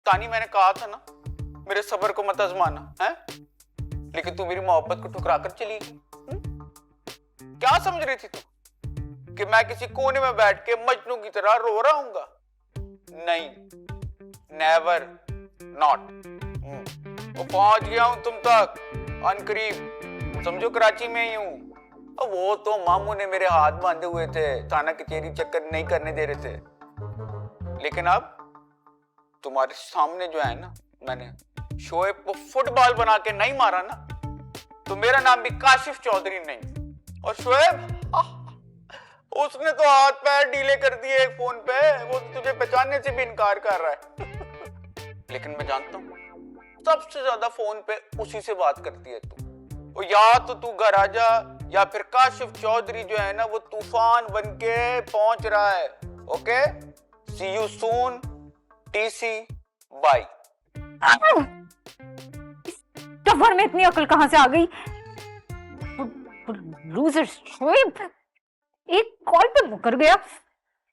तानी मैंने कहा था ना मेरे सब्र को मत आजमाना है, लेकिन तू मेरी मोहब्बत को ठुकरा कर चली गई। क्या समझ रही थी तू कि मैं किसी कोने में बैठ के मजनू की तरह रो रहा हूंगा? नहीं, नेवर नॉट। वो पहुंच गया हूं तुम तक अनकरीब, समझो कराची में ही हूं। वो तो मामू ने मेरे हाथ बांधे हुए थे, थाना कचहरी चक्कर नहीं करने दे रहे थे, लेकिन अब तुम्हारे सामने जो है ना, मैंने शोएब को फुटबॉल बना के नहीं मारा ना, तो मेरा नाम भी काशिफ चौधरी नहीं। और शोएब उसने तो हाथ पैर ढीले कर दिए एक फोन पे, वो तुझे पहचानने से भी इनकार कर रहा है। लेकिन मैं जानता हूँ सबसे ज्यादा फोन पे उसी से बात करती है तू। या तो तू घर आ जा, या फिर काशिफ चौधरी जो है ना वो तूफान बन के पहुंच रहा है। Okay, see you soon, TC, bye. टफर में इतनी अकल कहां से आ गई? लूजर शोएब एक कॉल पे मुकर गया,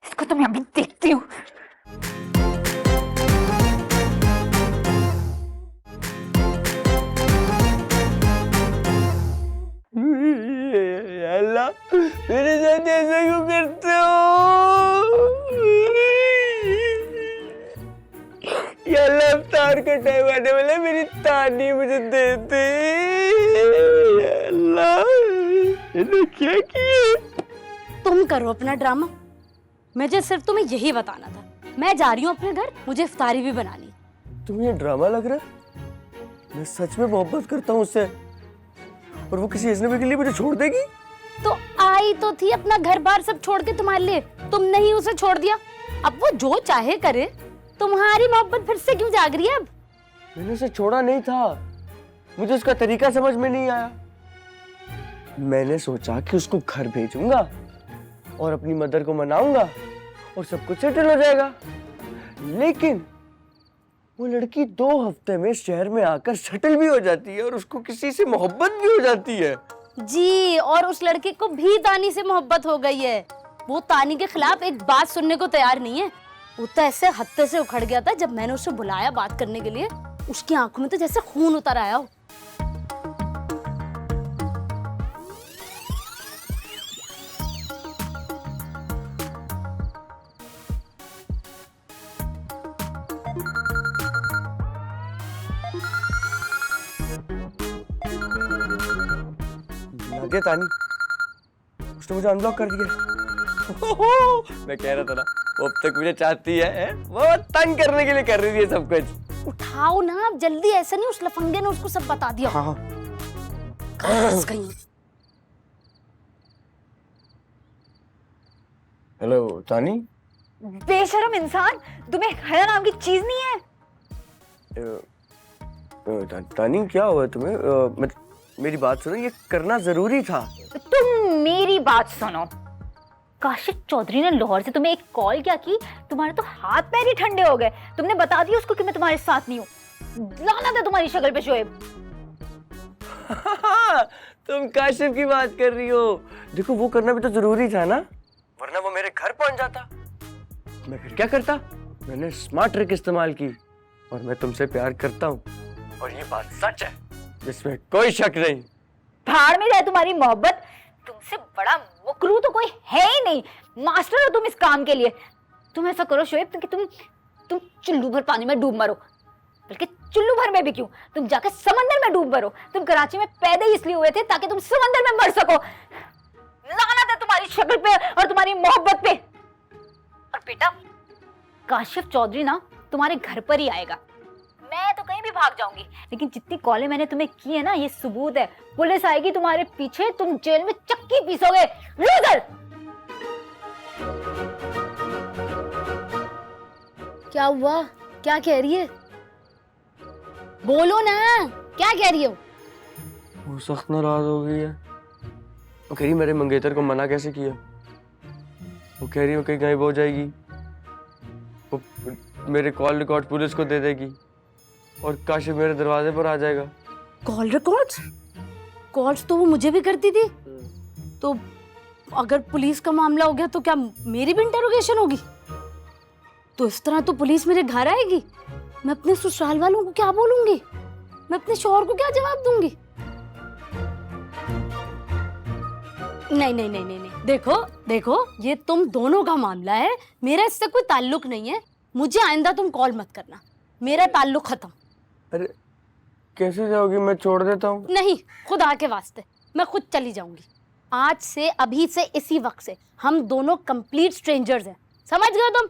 इसको तो मैं अभी देखती हूँ। अल्लाह मेरे साथ ऐसा क्यों करते हो? या अल्लाह अफ्तार का टाइम आने वाला, मेरी तानी मुझे दे दे। अल्लाह मैंने क्या किया? तुम करो अपना ड्रामा, मुझे सिर्फ तुम्हें यही बताना था। मैं जा रही हूँ अपने घर, मुझे इफ्तारी भी बनानी। तुम्हें ये ड्रामा लग रहा है? मैं सच में मोहब्बत करता हूँ उससे, और वो किसी अजनबी के लिए मुझे छोड़ देगी? तो आई तो थी अपना घर बार सब छोड़ के तुम्हारे लिए, तुमने ही उसे छोड़ दिया। अब वो जो चाहे करे, तुम्हारी मोहब्बत फिर से क्यों जाग रही है अब? मैंने उसे छोड़ा नहीं था, मुझे उसका तरीका समझ में नहीं आया। मैंने सोचा कि उसको घर भेजूंगा और अपनी मदर को मनाऊंगा और सब कुछ सेटल हो जाएगा, लेकिन वो लड़की 2 हफ्ते में शहर में आकर सेटल भी हो जाती है और उसको किसी से मोहब्बत भी हो जाती है। जी, और उस लड़के को भी तानी से मोहब्बत हो गई है। वो तानी के खिलाफ एक बात सुनने को तैयार नहीं है। वो तो ऐसे हत्थे से उखड़ गया था जब मैंने उसे बुलाया बात करने के लिए। उसकी आंखों में तो जैसे खून उतर आया हो। लगे तानी, उसने मुझे अनब्लॉक कर दिया। मैं कह रहा था ना, वो अब तक मुझे चाहती है, वो तंग करने के लिए कर रही है सब कुछ। उठाओ ना अब जल्दी, ऐसा नहीं उस लफंगे ने उसको सब बता दिया। हाँ। हेलो तानी। बेशरम इंसान, तुम्हें हया नाम की चीज नहीं है? तानी क्या हुआ तुम्हें? मेरी बात सुनो, ये करना जरूरी था। तुम मेरी बात सुनो। काशिफ चौधरी ने लाहौर से तुम्हें एक कॉल किया कि तुम्हारे तो हाथ पैर ही ठंडे हो गए। तुमने बता दिया उसको कि मैं तुम्हारे साथ नहीं हूँ। लानत है तुम्हारी शक्ल पे शोएब। तुम काशिफ की बात कर रही हो। देखो वो करना भी तो जरूरी था ना, वरना वो मेरे घर पहुंच जाता। मैं फिर क्या करता? मैंने स्मार्ट ट्रिक इस्तेमाल की, और मैं तुमसे प्यार करता हूँ, और ये बात सच है, जिसमें कोई शक नहीं। भाड़ में जाए तुम्हारी मोहब्बत, तुमसे बड़ा मुकरू तो कोई है ही नहीं। मास्टर हो तुम इस काम के लिए। तुम ऐसा करो शोएब कि तुम चुल्लू भर पानी में डूब मरो, बल्कि चुल्लू भर में भी क्यों, तुम जाकर समंदर में डूब मरो। तुम कराची में पैदा ही इसलिए हुए थे ताकि तुम समंदर में मर सको। लानत है तुम्हारी शक्ल पे और तुम्हारी मोहब्बत पे। और बेटा, काशिफ चौधरी ना तुम्हारे घर पर ही आएगा। मैं तो कहीं भी भाग जाऊंगी, लेकिन जितनी कॉलें मैंने तुम्हें की है ना, ये सबूत है। पुलिस आएगी तुम्हारे पीछे, तुम जेल में चक्की पीसोगे। लूजर! क्या हुआ? क्या कह रही है? बोलो ना, क्या कह रही हो? वो सख्त नाराज हो गई है। वो कह रही मेरे मंगेतर को मना कैसे किया। वो कह रही हो कहीं गायब हो जाएगी, वो मेरे कॉल रिकॉर्ड पुलिस को दे देगी, और काशिफ मेरे दरवाजे पर आ जाएगा। Call records? कॉल्स तो वो मुझे भी करती थी। तो अगर पुलिस का मामला हो गया तो क्या मेरी भी इंटरोगेशन होगी? तो इस तरह तो पुलिस मेरे घर आएगी। मैं अपने ससुराल वालों को क्या बोलूंगी? मैं अपने शौहर को क्या जवाब दूंगी? नहीं नहीं नहीं नहीं नहीं, देखो देखो, ये तुम दोनों का मामला है, मेरा इससे कोई ताल्लुक नहीं है। मुझे आइंदा तुम कॉल मत करना, मेरा ताल्लुक खत्म। अरे कैसे जाओगी? मैं छोड़ देता हूँ। नहीं, खुदा के वास्ते मैं खुद चली जाऊंगी। आज से, अभी से, इसी वक्त से हम दोनों कंप्लीट स्ट्रेंजर्स हैं, समझ गए तुम?